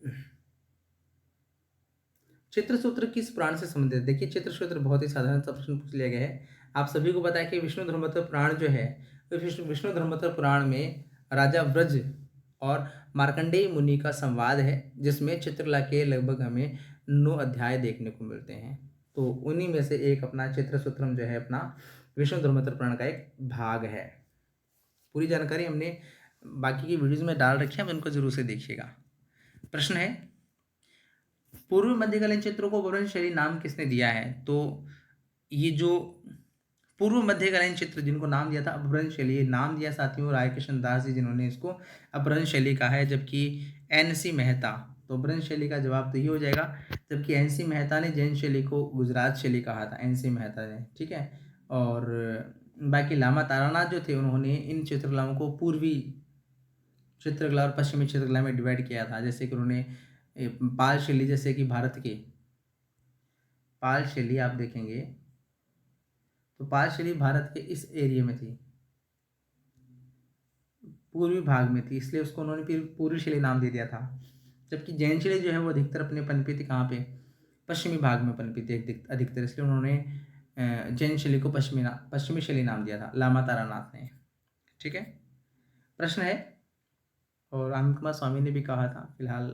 चित्र सूत्र किस पुराण से संबंधित। देखिए चित्र सूत्र बहुत ही साधारण सा प्रश्न पूछ लिया गया है। आप सभी को पता है कि विष्णु धर्मोत्तर पुराण जो है विष्णु धर्मोत्तर पुराण में राजा व्रज और मार्कंडेय मुनि का संवाद है, जिसमें चित्रकला के लगभग हमें 9 अध्याय देखने को मिलते हैं। तो उन्हीं में से एक अपना चित्रसूत्रम जो है अपना विष्णु धर्मोत्तर पुराण का एक भाग है। पूरी जानकारी हमने बाकी की वीडियोज में डाल रखी है, आप इनको जरूर से देखिएगा। प्रश्न है पूर्व मध्यकालीन चित्रों को अपभ्रंश शैली नाम किसने दिया है? तो ये जो पूर्व मध्यकालीन चित्र जिनको नाम दिया था अपभ्रंश शैली, ये नाम दिया साथियों रायकिशन दास जी जिन्होंने इसको अपभ्रंश शैली कहा है, जबकि एन.सी. मेहता, तो अपभ्रंश शैली का जवाब तो ये हो जाएगा, जबकि एन.सी. मेहता ने जैन शैली को गुजरात शैली कहा था, एन.सी. मेहता ने, ठीक है। और बाकी लामा तारानाथ जो थे उन्होंने इन चित्रकलाओं को पूर्वी चित्रकला और पश्चिमी चित्रकला में डिवाइड किया था, जैसे कि उन्होंने पाल शैली, जैसे कि भारत की पाल शैली आप देखेंगे तो पाल शैली भारत के इस एरिया में थी, पूर्वी भाग में थी, इसलिए उसको उन्होंने फिर पूर्वी शैली नाम दे दिया था। जबकि जैन शैली जो है वो अधिकतर अपने पनपी थी कहाँ पे, पश्चिमी भाग में पनपी थी अधिकतर, इसलिए उन्होंने जैन शैली को पश्चिमी शैली नाम दिया था लामा तारानाथ ने, ठीक है। प्रश्न है, और आनंद कुमार स्वामी ने भी कहा था, फिलहाल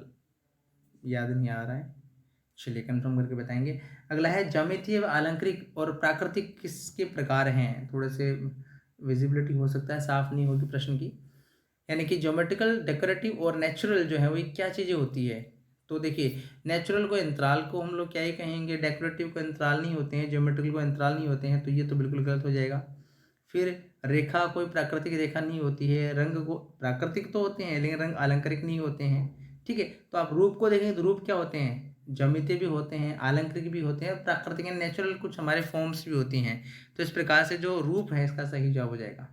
याद नहीं आ रहा है, चलिए कंफर्म करके बताएंगे। अगला है, ज्यामितीय व अलंकृत और प्राकृतिक किसके प्रकार हैं? थोड़े से विजिबिलिटी हो सकता है साफ नहीं होगी प्रश्न की, यानी कि ज्योमेट्रिकल, डेकोरेटिव और नेचुरल जो है वो क्या चीज़ें होती है? तो देखिए, नेचुरल को अंतराल को हम लोग क्या ही कहेंगे, डेकोरेटिव को अंतराल नहीं होते हैं, ज्योमेट्रिकल को अंतराल नहीं होते हैं, तो ये तो बिल्कुल गलत हो जाएगा। फिर रेखा कोई प्राकृतिक रेखा नहीं होती है, रंग को प्राकृतिक तो होते हैं लेकिन रंग अलंकारिक नहीं होते हैं, ठीक है। तो आप रूप को देखेंगे तो रूप क्या होते हैं, ज्यामितीय भी होते हैं, अलंकारिक भी होते हैं, प्राकृतिक नेचुरल कुछ हमारे फॉर्म्स भी होती हैं। तो इस प्रकार से जो रूप है इसका सही जवाब हो जाएगा।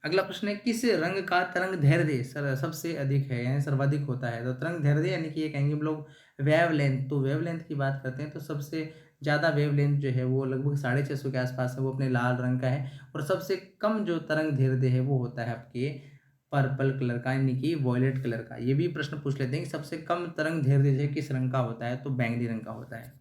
अगला प्रश्न है, किस रंग का तरंग दैर्ध्य सबसे अधिक है, यानी सर्वाधिक होता है? तो तरंग दैर्ध्य यानी कि ये कहेंगे हम लोग वेवलेंथ, तो वेवलेंथ की बात करते हैं तो सबसे ज़्यादा वेवलेंथ जो है वो लगभग 650 के आसपास है, वो अपने लाल रंग का है। और सबसे कम जो तरंग दैर्ध्य है वो होता है आपके पर्पल कलर का, यानी कि वॉयलेट कलर का। ये भी प्रश्न पूछ लेते हैं कि सबसे कम तरंग दैर्ध्य जो है किस रंग का होता है, तो बैंगनी रंग का होता है।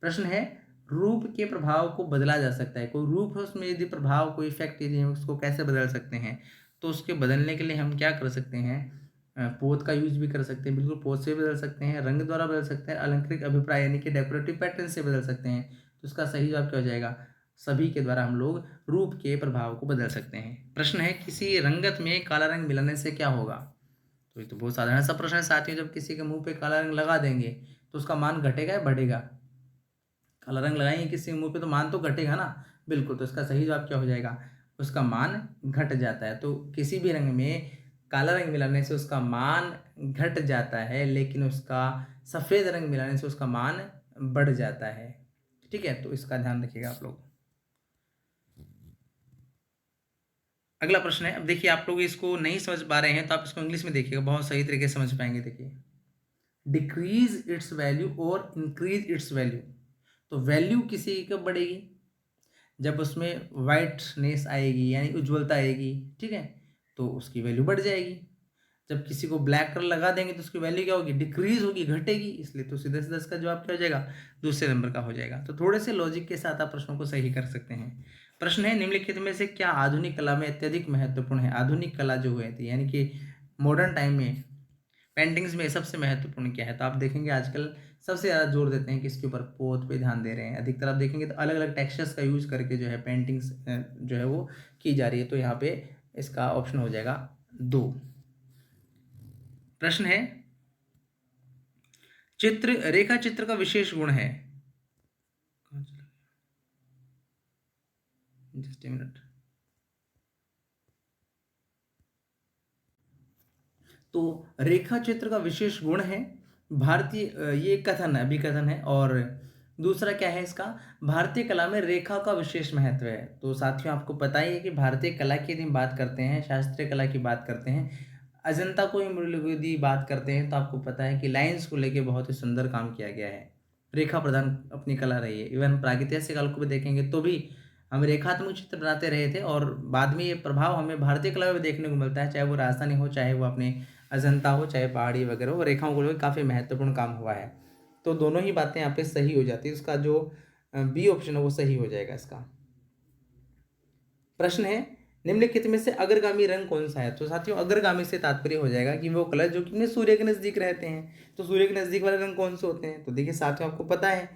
प्रश्न है, रूप के प्रभाव को बदला जा सकता है, कोई रूप है उसमें यदि प्रभाव कोई इफेक्ट यदि हम उसको कैसे बदल सकते हैं? तो उसके बदलने के लिए हम क्या कर सकते हैं, पोत का यूज भी कर सकते हैं, बिल्कुल पोत से भी बदल सकते हैं, रंग द्वारा बदल सकते हैं, अलंकृत अभिप्राय यानी कि डेकोरेटिव पैटर्न से बदल सकते हैं। तो उसका सही जवाब क्या हो जाएगा, सभी के द्वारा हम लोग रूप के प्रभाव को बदल सकते हैं। प्रश्न है, किसी रंगत में काला रंग मिलाने से क्या होगा? तो ये तो बहुत साधारण सा प्रश्न है साथियों, जब किसी के मुंह पे काला रंग लगा देंगे तो उसका मान घटेगा या बढ़ेगा? काला रंग लगाएंगे किसी मुंह पे तो मान तो घटेगा ना, बिल्कुल। तो इसका सही जवाब क्या हो जाएगा, उसका मान घट जाता है। तो किसी भी रंग में काला रंग मिलाने से उसका मान घट जाता है, लेकिन उसका सफ़ेद रंग मिलाने से उसका मान बढ़ जाता है, ठीक है। तो इसका ध्यान रखिएगा आप लोग। अगला प्रश्न है, अब देखिए आप लोग इसको नहीं समझ पा रहे हैं तो आप इसको इंग्लिश में देखिएगा, बहुत सही तरीके से समझ पाएंगे। देखिए, डिक्रीज इट्स वैल्यू और इंक्रीज इट्स वैल्यू, तो वैल्यू किसी की कब बढ़ेगी, जब उसमें वाइटनेस आएगी यानी उज्ज्वलता आएगी, ठीक है, तो उसकी वैल्यू बढ़ जाएगी। जब किसी को ब्लैक कलर लगा देंगे तो उसकी वैल्यू क्या होगी, डिक्रीज होगी, घटेगी, इसलिए तो सीधे सीधे इसका जवाब क्या हो जाएगा, दूसरे नंबर का हो जाएगा। तो थोड़े से लॉजिक के साथ आप प्रश्नों को सही कर सकते हैं। प्रश्न है, निम्नलिखित में से क्या आधुनिक कला में अत्यधिक महत्वपूर्ण है? आधुनिक कला जो हुई थी यानी कि मॉडर्न टाइम में पेंटिंग्स में सबसे महत्वपूर्ण क्या है? तो आप देखेंगे आजकल सबसे ज़्यादा जोर देते हैं किसके ऊपर, पोत पे ध्यान दे रहे हैं अधिकतर। आप देखेंगे तो अलग अलग टेक्सचर्स का यूज़ करके जो है पेंटिंग्स जो है वो की जा रही है। तो यहाँ पे इसका ऑप्शन हो जाएगा 2। प्रश्न है, रेखा चित्र का विशेष गुण है, जस्ट ए मिनट। तो रेखा चित्र का विशेष गुण है भारतीय, ये कथन है, अभिकथन है। और दूसरा क्या है इसका, भारतीय कला में रेखा का विशेष महत्व है। तो साथियों आपको पता ही है कि भारतीय कला की यदि हम बात करते हैं, शास्त्रीय कला की बात करते हैं, अजंता को यदि बात करते हैं, तो आपको पता है कि लाइन्स को लेके बहुत ही सुंदर काम किया गया है, रेखा प्रधान अपनी कला रही है। इवन प्रागैतिहासिक काल को भी देखेंगे तो भी हम रेखात्मक चित्र बनाते रहे थे, और बाद में ये प्रभाव हमें भारतीय कला में देखने को मिलता है, चाहे वो राजस्थानी हो, चाहे वो अपने अजंता हो, चाहे पहाड़ी वगैरह हो, रेखाओं को लेकर काफ़ी महत्वपूर्ण काम हुआ है। तो दोनों ही बातें यहाँ पे सही हो जाती है, उसका जो बी ऑप्शन है वो सही हो जाएगा इसका। प्रश्न है, निम्नलिखित में से अग्रगामी रंग कौन सा है? तो साथियों अग्रगामी से तात्पर्य हो जाएगा कि वो कलर जो कि अपने सूर्य के नज़दीक रहते हैं। तो सूर्य के नज़दीक वाले रंग कौन से होते हैं? तो देखिए साथियों आपको पता है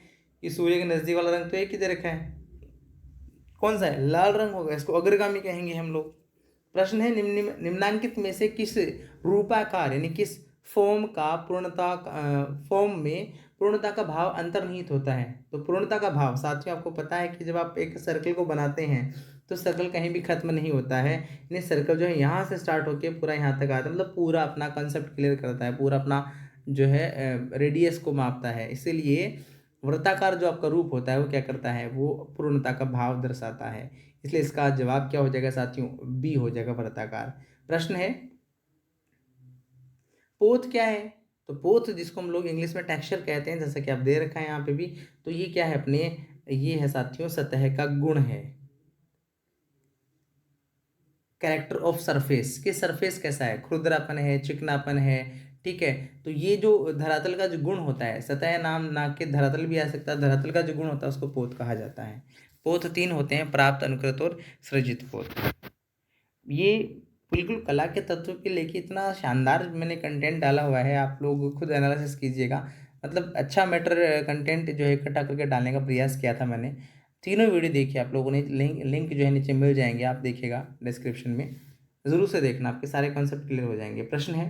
कि सूर्य के नज़दीक वाला रंग तो एक ही दे रखा है, कौन सा है, लाल रंग होगा, इसको अग्रगामी कहेंगे हम लोग। प्रश्न है, निम्नांकित में से किस रूपाकार यानी किस फॉर्म में पूर्णता का भाव अंतर्निहित होता है। तो पूर्णता का भाव साथियों आपको पता है कि जब आप एक सर्कल को बनाते हैं तो सर्कल कहीं भी खत्म नहीं होता है। यानी सर्कल जो है यहाँ से स्टार्ट होके पूरा यहाँ तक आता है, मतलब पूरा अपना कंसेप्ट क्लियर करता है, पूरा अपना जो है रेडियस को मापता है। इसीलिए वृत्ताकार जो आपका रूप होता है वो क्या करता है, वो पूर्णता का भाव दर्शाता है। इसलिए इसका जवाब क्या हो जाएगा साथियों, बी हो जाएगा, वृत्ताकार। प्रश्न है, पोत क्या है? तो पोत जिसको हम लोग इंग्लिश में टेक्सचर कहते हैं, जैसा कि आप दे रखा है यहाँ पे भी, तो ये क्या है अपने, ये है साथियों सतह का गुण है, कैरेक्टर ऑफ सरफेस, कि सरफेस कैसा है, खुरदरापन है, चिकनापन है, ठीक है। तो ये जो धरातल का जो गुण होता है, सतह नाम ना के धरातल भी आ सकता है, धरातल का जो गुण होता है उसको पोत कहा जाता है। पोत तीन होते हैं, प्राप्त, अनुकृत और सृजित पोत। ये बिल्कुल कला के तत्व के लेके इतना शानदार मैंने कंटेंट डाला हुआ है, आप लोग खुद एनालिसिस कीजिएगा। मतलब अच्छा मैटर कंटेंट जो है इकट्ठा करके डालने का प्रयास किया था मैंने। तीनों वीडियो देखिए आप लोगों ने, लिंक लिंक जो है नीचे मिल जाएंगे, आप देखिएगा डिस्क्रिप्शन में, ज़रूर से देखना, आपके सारे कॉन्सेप्ट क्लियर हो जाएंगे। प्रश्न है,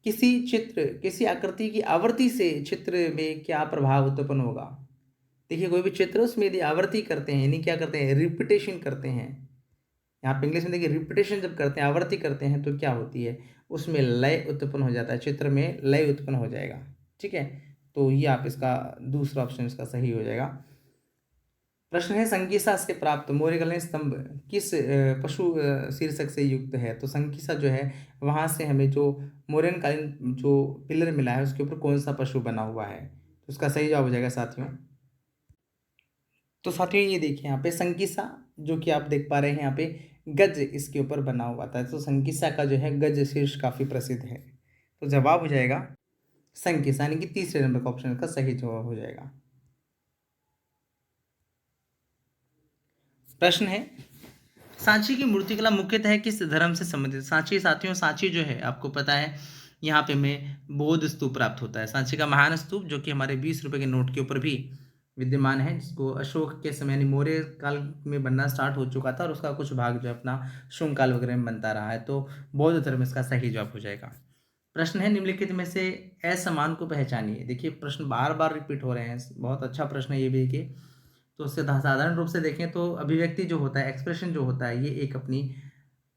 किसी आकृति की आवृत्ति से चित्र में क्या प्रभाव उत्पन्न होगा? देखिए कोई भी चित्र उसमें यदि आवृत्ति करते हैं, यानी क्या करते हैं, रिपीटेशन करते हैं, यहाँ पे इंग्लिश में देखिए रिपीटेशन जब करते हैं, आवृत्ति करते हैं, तो क्या होती है, उसमें लय उत्पन्न हो जाता है, चित्र में लय उत्पन्न हो जाएगा, ठीक है। तो ये आप इसका दूसरा ऑप्शन इसका सही हो जाएगा। प्रश्न है, संकीसा से प्राप्त मौर्यकालीन स्तंभ किस पशु शीर्षक से युक्त है? तो संकीसा जो है वहाँ से हमें जो मौर्यन कालीन जो पिलर मिला है उसके ऊपर कौन सा पशु बना हुआ है, तो उसका सही जवाब हो जाएगा साथियों। तो साथियों ये देखिए यहाँ पे संकीसा जो कि आप देख पा रहे हैं यहाँ पे गज इसके ऊपर बना हुआ था, तो संकीसा का जो है गज शीर्ष काफी प्रसिद्ध है। तो जवाब हो जाएगा संकीसा, यानी कि तीसरे नंबर का ऑप्शन का सही जवाब हो जाएगा। प्रश्न है, सांची की मूर्तिकला मुख्यतः किस धर्म से संबंधित? सांची साथियों, सांची जो है आपको पता है यहाँ पे हमें बौद्ध स्तूप प्राप्त होता है, सांची का महान स्तूप जो कि हमारे 20 रुपए के नोट के ऊपर भी विद्यमान है, जिसको अशोक के समय यानी मौर्य काल में बनना स्टार्ट हो चुका था और उसका कुछ भाग जो है अपना शुंग काल वगैरह में बनता रहा है। तो बौद्ध धर्म इसका सही जवाब हो जाएगा। प्रश्न है, निम्नलिखित में से असमान को पहचानिए। देखिए प्रश्न बार बार रिपीट हो रहे हैं, बहुत अच्छा प्रश्न है ये भी देखिए। तो उससे साधारण रूप से देखें तो अभिव्यक्ति जो होता है, एक्सप्रेशन जो होता है, ये एक अपनी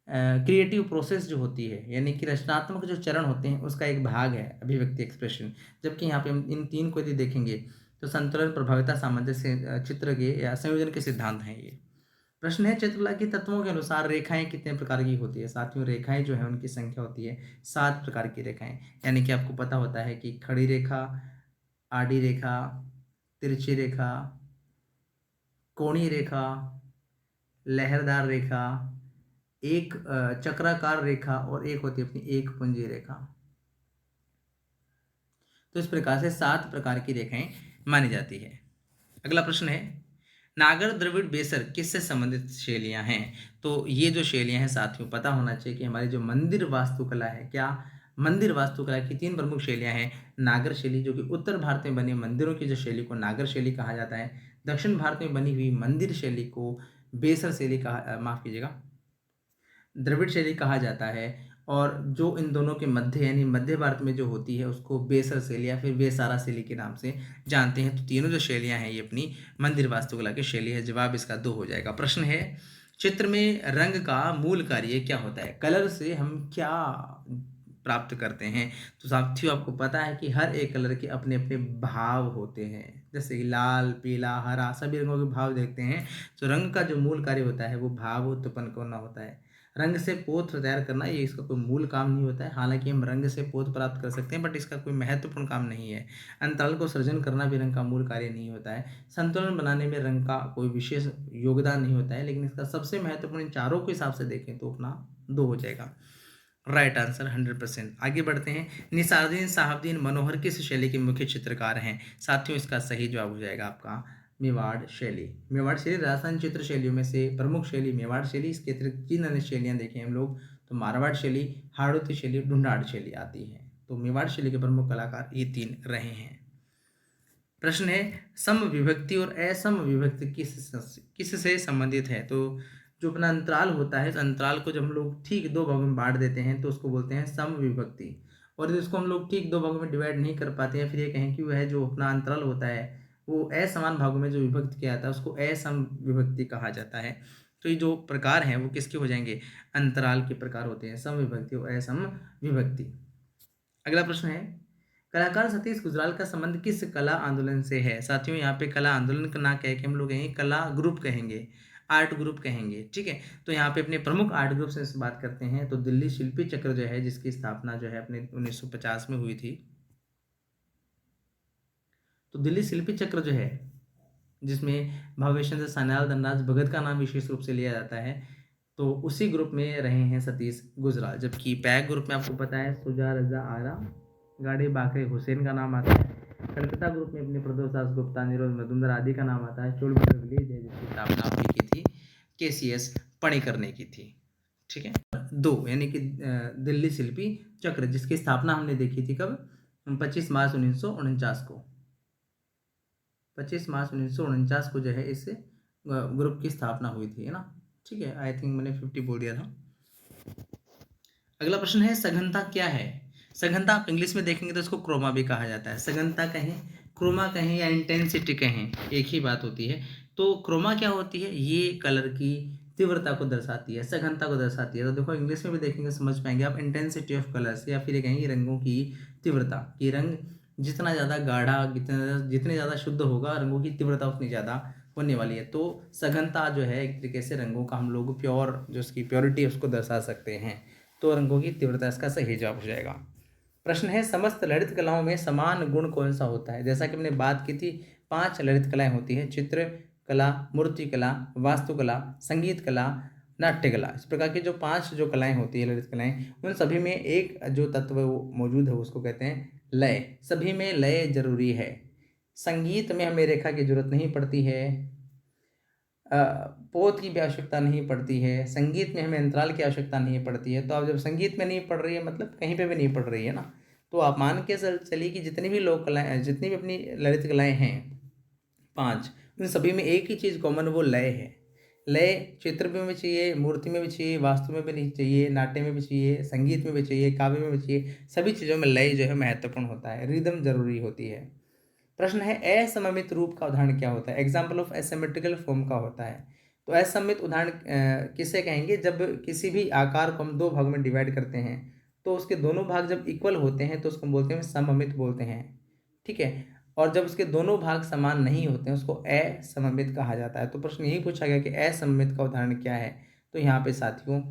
क्रिएटिव प्रोसेस जो होती है, यानी कि रचनात्मक जो चरण होते हैं उसका एक भाग है अभिव्यक्ति, एक्सप्रेशन। जबकि यहाँ पे हम इन तीन को यदि देखेंगे तो संतुलन, प्रभाविता, सामंजस्य, चित्र के या संयोजन के सिद्धांत हैं ये। प्रश्न है, चित्रकला के तत्वों के अनुसार रेखाएं कितने प्रकार की होती है? साथियों रेखाएं जो है उनकी संख्या होती है 7 प्रकार की रेखाएं, यानी कि आपको पता होता है कि खड़ी रेखा, आड़ी रेखा, तिरछी रेखा, कोणीय रेखा, लहरदार रेखा, एक चक्राकार रेखा और एक होती है अपनी एक पुंजी रेखा। तो इस प्रकार से 7 प्रकार की रेखाएं मानी जाती है। अगला प्रश्न है, नागर, द्रविड़, बेसर किससे संबंधित शैलियां हैं? तो ये जो शैलियां हैं साथियों पता होना चाहिए कि हमारी जो मंदिर वास्तुकला है, क्या मंदिर वास्तुकला की 3 प्रमुख शैलियां हैं। नागर शैली जो कि उत्तर भारत में बने मंदिरों की जो शैली को नागर शैली कहा जाता है, दक्षिण भारत में बनी हुई मंदिर शैली को बेसर शैली कहा, माफ कीजिएगा, द्रविड़ शैली कहा जाता है। और जो इन दोनों के मध्य यानी मध्य भारत में जो होती है उसको बेसर शैली या फिर बेसारा शैली के नाम से जानते हैं। तो तीनों जो शैलियां हैं ये अपनी मंदिर वास्तुकला की शैली है। जवाब इसका 2 हो जाएगा। प्रश्न है, चित्र में रंग का मूल कार्य क्या होता है? कलर से हम क्या प्राप्त करते हैं? तो साथियों आपको पता है कि हर एक कलर के अपने अपने भाव होते हैं, जैसे कि लाल, पीला, हरा, सभी रंगों के भाव देखते हैं। तो रंग का जो मूल कार्य होता है वो भाव उत्पन्न करना होता है। रंग से पोत तैयार करना ये इसका कोई मूल काम नहीं होता है, हालांकि हम रंग से पोत प्राप्त कर सकते हैं बट इसका कोई महत्वपूर्ण काम नहीं है। अंतराल को सृजन करना भी रंग का मूल कार्य नहीं होता है। संतुलन बनाने में रंग का कोई विशेष योगदान नहीं होता है, लेकिन इसका सबसे महत्वपूर्ण इन चारों के हिसाब से देखें तो अपना 2 हो जाएगा। Right answer 100%। आगे बढ़ते हैं, निसारुद्दीन शाहबुद्दीन मनोहर किस शैली के मुख्य चित्रकार हैं? साथियों इसका सही जवाब हो जाएगा आपका मेवाड़ शैली। मेवाड़ शैली राजस्थान चित्र शैलियों में से प्रमुख शैली मेवाड़ शैली। इसके अतिरिक्त 3 अन्य शैलियाँ देखें हम लोग तो मारवाड़ शैली, हाड़ौती शैली, ढूंढाड़ शैली आती है। तो मेवाड़ शैली के प्रमुख कलाकार ये 3 रहे हैं। प्रश्न है, सम विभक्ति और असम विभक्ति किससे संबंधित है? तो जो अपना अंतराल होता है, इस अंतराल को जब हम लोग ठीक 2 भागों में बांट देते हैं तो उसको बोलते हैं सम विभक्ति। और इसको हम लोग ठीक दो भागों में डिवाइड नहीं कर पाते हैं, फिर ये कहें कि वह जो अपना अंतराल होता है वो असमान भागों में जो विभक्त किया जाता है उसको असम विभक्ति कहा जाता है। तो ये जो प्रकार हैं वो किसके हो जाएंगे, अंतराल के प्रकार होते हैं, सम विभक्ति और असम विभक्ति। अगला प्रश्न है, कलाकार सतीश गुजराल का संबंध किस कला आंदोलन से है। साथियों यहाँ पे कला आंदोलन का ना कह के हम लोग कहेंगे कला ग्रुप कहेंगे, आर्ट ग्रुप कहेंगे, ठीक है। तो यहाँ पे अपने प्रमुख आर्ट ग्रुप से बात करते हैं तो दिल्ली शिल्पी चक्र जो है जिसकी स्थापना जो है अपने 1950 में हुई थी। तो दिल्ली शिल्पी चक्र जो है जिसमें भावेश चंद्र सान्याल, धनराज भगत का नाम विशेष रूप से लिया जाता है, तो उसी ग्रुप में रहे हैं सतीश गुजराल। जबकि पैक ग्रुप में आपको पता है सुजा रजा आरा, गाड़े बाकरे हुसैन का नाम आता है। कलकत्ता ग्रुप में अपने प्रदोष दास गुप्ता, निरोध मजुमदार आदि का नाम आता है। चोलबुल विलेज है जिसकी स्थापना आपने की थी केसीएस पणिकर ने की थी, ठीक है। दो यानी कि दिल्ली शिल्पी चक्र जिसकी स्थापना हमने देखी थी कब, 25 मार्च 1949 को। 25 मार्च 1949 को जो है इस ग्रुप की स्थापना हुई थी, है ना, ठीक है। आई थिंक मैंने 50 बोल दिया था। अगला प्रश्न है, सघनता क्या है। सघनता आप इंग्लिश में देखेंगे तो इसको क्रोमा भी कहा जाता है। सघनता कहें, क्रोमा कहें या इंटेंसिटी कहें, एक ही बात होती है। तो क्रोमा क्या होती है, ये कलर की तीव्रता को दर्शाती है, सघनता को दर्शाती है। तो देखो इंग्लिश में भी देखेंगे समझ पाएंगे आप, इंटेंसिटी ऑफ कलर्स, या फिर ये कहेंगे रंगों की तीव्रता, कि रंग जितना ज़्यादा गाढ़ा, जितने ज़्यादा शुद्ध होगा रंगों की तीव्रता उतनी ज़्यादा होने वाली है। तो सघनता जो है एक तरीके से रंगों का हम लोग प्योर, जो उसकी प्योरिटी उसको दर्शा सकते हैं। तो रंगों की तीव्रता इसका सही जवाब हो जाएगा। प्रश्न है, समस्त ललित कलाओं में समान गुण कौन सा होता है। जैसा कि हमने बात की थी 5 ललित कलाएं होती हैं, चित्र कला, मूर्ति कला, वास्तुकला, संगीत कला, नाट्य कला। इस प्रकार की जो 5 जो कलाएं होती है ललित कलाएं, उन सभी में एक जो तत्व मौजूद है उसको कहते हैं लय। सभी में लय जरूरी है। संगीत में हमें रेखा की जरूरत नहीं पड़ती है, पोत की भी आवश्यकता नहीं पड़ती है, संगीत में हमें अंतराल की आवश्यकता नहीं पड़ती है। तो आप जब संगीत में नहीं पढ़ रही है मतलब कहीं पे भी नहीं पढ़ रही है ना, तो आप मान के चलिए कि जितनी भी लोक कलाएं, जितनी भी अपनी ललित कलाएं हैं 5, उन सभी में एक ही चीज़ कॉमन, वो लय है। लय चित्र में भी चाहिए, मूर्ति में भी चाहिए, वास्तु में भी नहीं चाहिए, नाट्य में भी चाहिए, संगीत में भी चाहिए, काव्य में भी चाहिए, सभी चीज़ों में लय जो है महत्वपूर्ण होता है, रिदम जरूरी होती है। प्रश्न है, असममित रूप का उदाहरण क्या होता है। एग्जाम्पल ऑफ एसिमेट्रिकल फॉर्म का होता है। तो असममित उदाहरण किसे कहेंगे, जब किसी भी आकार को हम 2 भागों में डिवाइड करते हैं तो उसके दोनों भाग जब इक्वल होते हैं तो उसको बोलते हैं सममित बोलते हैं, ठीक है। और जब उसके दोनों भाग समान नहीं होते हैं उसको असममित कहा जाता है। तो प्रश्न यही पूछा गया कि असममित का उदाहरण क्या है। तो यहाँ पे साथियों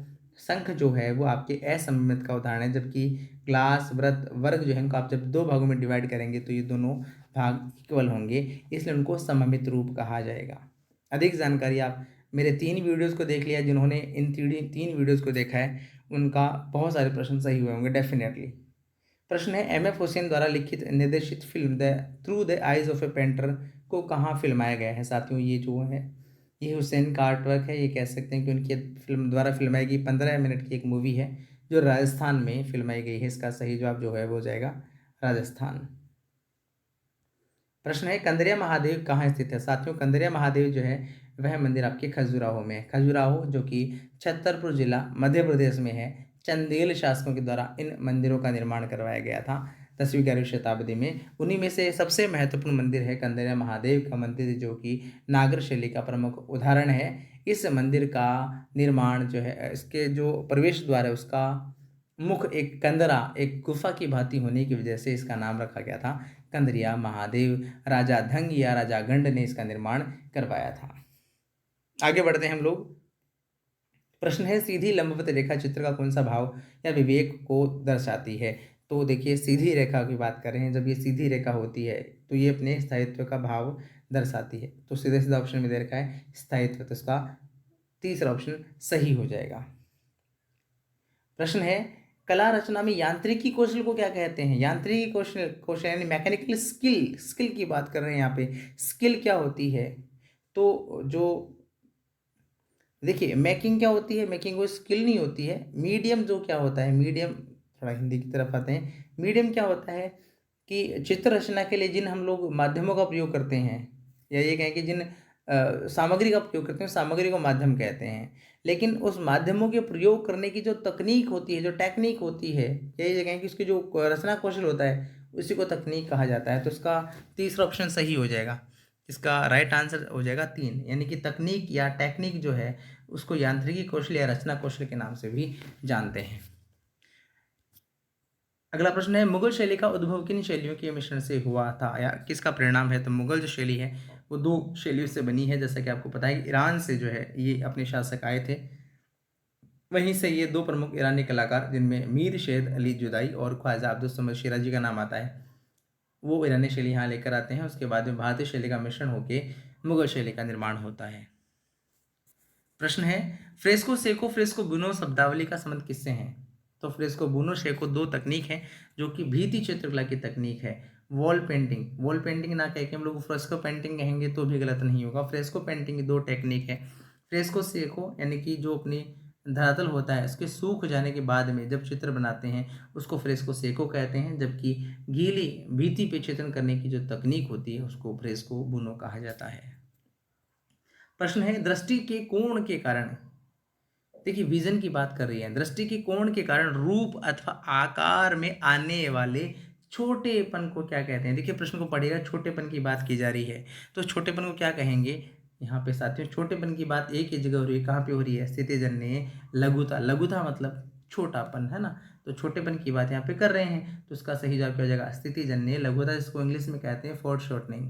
शंख जो है वो आपके असममित का उदाहरण है, जबकि क्लास, वृत्त, वर्ग जो है इनको आप जब 2 भागों में डिवाइड करेंगे तो ये दोनों भाग इक्वल होंगे, इसलिए उनको सममित रूप कहा जाएगा। अधिक जानकारी आप मेरे 3 वीडियोस को देख लिया, जिन्होंने इन 3 वीडियोस को देखा है उनका बहुत सारे प्रश्न सही हुए होंगे डेफिनेटली। प्रश्न है, एम.एफ. हुसैन द्वारा लिखित निर्देशित film the through the eyes of A painter को कहाँ फिल्माया गया है। साथियों ये जो है ये हुसैन का आर्ट वर्क है, ये कह सकते हैं कि उनकी फिल्म द्वारा फिल्माई गई 15 मिनट की एक मूवी है जो राजस्थान में फिल्माई गई है। इसका सही जवाब जो है वो जाएगा राजस्थान। प्रश्न है, कंदरिया महादेव कहाँ स्थित है। साथियों कंदरिया महादेव जो है वह मंदिर आपके खजुराहो में है। खजुराहो जो कि छतरपुर जिला मध्य प्रदेश में है। चंदेल शासकों के द्वारा इन मंदिरों का निर्माण करवाया गया था 10वीं 11वीं शताब्दी में। उन्हीं में से सबसे महत्वपूर्ण मंदिर है कंदरिया महादेव का मंदिर, जो कि नागर शैली का प्रमुख उदाहरण है। इस मंदिर का निर्माण जो है, इसके जो प्रवेश द्वार है उसका मुख एक कंदरा, एक गुफा की भांति होने की वजह से इसका नाम रखा गया था कंदरिया महादेव। राजा धंग या राजा गंड ने इसका निर्माण करवाया था। आगे बढ़ते हैं हम लोग। प्रश्न है, सीधी लंबवत रेखा चित्र का कौन सा भाव या विवेक को दर्शाती है। तो देखिए सीधी रेखा की बात कर रहे हैं, जब ये सीधी रेखा होती है तो ये अपने स्थायित्व का भाव दर्शाती है। तो सीधे सीधा ऑप्शन में दे रखा है स्थायित्व, तो इसका तीसरा ऑप्शन सही हो जाएगा। प्रश्न है, कला रचना में यांत्रिकी कौशल को क्या कहते हैं। यांत्रिकी कौशल यानी मैकेनिकल स्किल की बात कर रहे हैं यहाँ पे। स्किल क्या होती है, तो जो देखिए मेकिंग क्या होती है, मेकिंग वो स्किल नहीं होती है। मीडियम जो क्या होता है, मीडियम, थोड़ा हिंदी की तरफ आते हैं। मीडियम क्या होता है कि चित्र रचना के लिए जिन हम लोग माध्यमों का प्रयोग करते हैं, या ये कहें कि जिन सामग्री का प्रयोग करते हैं, सामग्री को माध्यम कहते हैं। लेकिन उस माध्यमों के प्रयोग करने की जो तकनीक होती है, जो टेक्निक होती है, यही जगह है कि उसकी जो रचना कौशल होता है, उसी को तकनीक कहा जाता है। तो इसका तीसरा ऑप्शन सही हो जाएगा। इसका राइट आंसर हो जाएगा 3, यानी कि तकनीक या टेक्निक जो है उसको यांत्रिकी कौशल या रचना कौशल के नाम से भी जानते हैं। अगला प्रश्न है, मुगल शैली का उद्भव किन शैलियों के मिश्रण से हुआ था या किसका परिणाम है? तो मुगल जो शैली है वो 2 शैलियों से बनी है। जैसा कि आपको पता है ईरान से जो है ये अपने शासक आए थे। वहीं से ये 2 प्रमुख ईरानी कलाकार, जिनमें मीर शेर अली जुदाई और ख्वाजा अब्दुल समद शिराजी का नाम आता है, वो ईरानी शैली यहाँ लेकर आते हैं। उसके बाद में भारतीय शैली का मिश्रण होकर मुगल शैली का निर्माण होता है। प्रश्न है, फ्रेस्को सेको फ्रेस्को बुनो शब्दावली का संबंध किससे है? तो फ्रेस्को बुनो शेको 2 तकनीक है जो कि भित्ति चित्रकला की तकनीक है। वॉल पेंटिंग ना कह के हम लोग फ्रेस्को पेंटिंग कहेंगे तो भी गलत नहीं होगा। फ्रेस्को पेंटिंग की 2 टेक्निक है। फ्रेस्को सेको यानी कि जो अपनी धरातल होता है उसके सूख जाने के बाद में जब चित्र बनाते हैं उसको फ्रेस्को सेको कहते हैं, जबकि गीली भित्ति पे चित्रण करने की जो तकनीक होती है उसको फ्रेस्को बुनो कहा जाता है। प्रश्न है, दृष्टि के कोण के कारण, देखिए विजन की बात कर रही है, दृष्टि के कोण के कारण रूप अथवा आकार में आने वाले छोटेपन को क्या कहते हैं? देखिए प्रश्न को पढ़िएगा, छोटेपन की बात की जा रही है तो छोटेपन को क्या कहेंगे? यहाँ पे साथियों छोटेपन की बात एक ही जगह हो रही है, कहाँ पे हो रही है? स्थितिजन्य लघुता। लघुता मतलब छोटापन, है ना? तो छोटेपन की बात यहाँ पे कर रहे हैं तो उसका सही जवाब क्या हो जाएगा? स्थितिजन्य लघुता, जिसको इंग्लिश में कहते हैं फोरशॉर्टनिंग।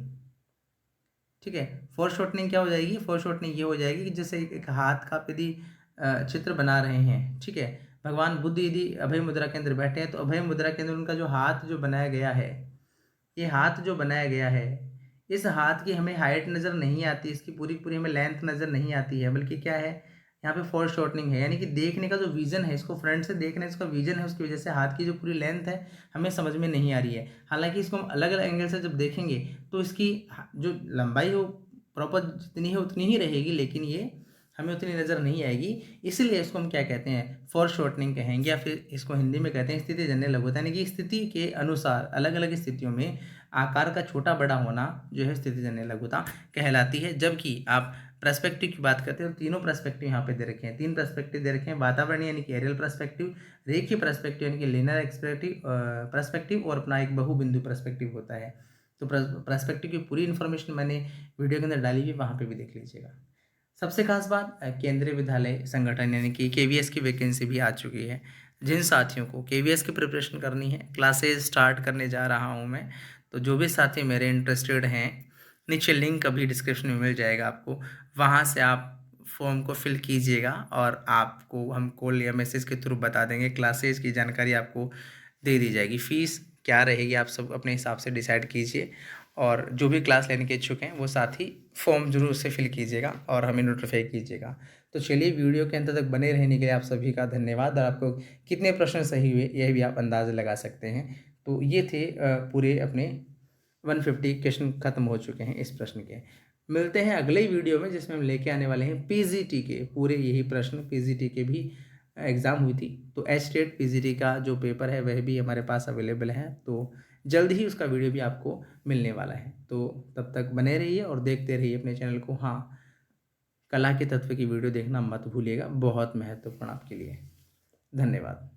ठीक है, फोरशॉर्टनिंग क्या हो जाएगी? फोरशॉर्टनिंग ये हो जाएगी कि जैसे एक हाथ का यदि चित्र बना रहे हैं, ठीक है, भगवान बुद्ध यदि अभय मुद्रा के अंदर बैठे हैं तो अभय मुद्रा के अंदर उनका जो हाथ जो बनाया गया है, ये हाथ जो बनाया गया है, इस हाथ की हमें हाइट नज़र नहीं आती, इसकी पूरी पूरी हमें लेंथ नज़र नहीं आती है, बल्कि क्या है यहाँ पे फोर शॉर्टनिंग है, यानी कि देखने का जो विजन है, इसको फ्रंट से देखने इसका विजन है, उसकी वजह से हाथ की जो पूरी लेंथ है हमें समझ में नहीं आ रही है। हालांकि इसको हम अलग अलग एंगल से जब देखेंगे तो इसकी जो लंबाई हो प्रॉपर जितनी है उतनी ही रहेगी, लेकिन ये हमें उतनी नज़र नहीं आएगी। इसीलिए इसको हम क्या कहते हैं? फोर शॉर्टनिंग कहेंगे, या फिर इसको हिंदी में कहते हैं स्थिति जन्य लघुता, यानी कि स्थिति के अनुसार अलग अलग स्थितियों में आकार का छोटा बड़ा होना जो है स्थितिजन्य लघुता कहलाती है। जबकि आप पर्सपेक्टिव की बात करते हैं तो तीनों पर्सपेक्टिव यहाँ पे दे रखे हैं, 3 पर्सपेक्टिव दे रखे हैं, वातावरण यानी कि एरियल पर्सपेक्टिव, रेखीय पर्सपेक्टिव यानी कि लिनियर पर्सपेक्टिव और अपना एक बहुबिंदु पर्सपेक्टिव होता है। तो पर्सपेक्टिव की पूरी इन्फॉर्मेशन मैंने वीडियो के अंदर डाली हुई, वहाँ पे भी देख लीजिएगा। सबसे खास बात, केंद्रीय विद्यालय संगठन यानी कि केवीएस की वैकेंसी भी आ चुकी है। जिन साथियों को केवीएस की प्रिपरेशन करनी है, क्लासेस स्टार्ट करने जा रहा हूँ मैं, तो जो भी साथी मेरे इंटरेस्टेड हैं, नीचे लिंक अभी डिस्क्रिप्शन में मिल जाएगा आपको, वहाँ से आप फॉर्म को फिल कीजिएगा और आपको हम कॉल या मैसेज के थ्रू बता देंगे, क्लासेस की जानकारी आपको दे दी जाएगी। फ़ीस क्या रहेगी आप सब अपने हिसाब से डिसाइड कीजिए, और जो भी क्लास लेने के इच्छुक हैं वो साथ ही फॉर्म जरूर से फिल कीजिएगा और हमें नोटिफाई कीजिएगा। तो चलिए, वीडियो के अंत तक बने रहने के लिए आप सभी का धन्यवाद, और आपको कितने प्रश्न सही हुए यह भी आप अंदाज़ा लगा सकते हैं। तो ये थे पूरे अपने 150 क्वेश्चन खत्म हो चुके हैं इस प्रश्न के। मिलते हैं अगले वीडियो में जिसमें हम लेके आने वाले हैं पीजीटी के पूरे यही प्रश्न। पीजीटी के भी एग्ज़ाम हुई थी, तो एच-टेट पीजीटी का जो पेपर है वह भी हमारे पास अवेलेबल है, तो जल्द ही उसका वीडियो भी आपको मिलने वाला है। तो तब तक बने रहिए और देखते रहिए अपने चैनल को। हाँ, कला के तत्व की वीडियो देखना मत भूलिएगा, बहुत महत्वपूर्ण आपके लिए। धन्यवाद।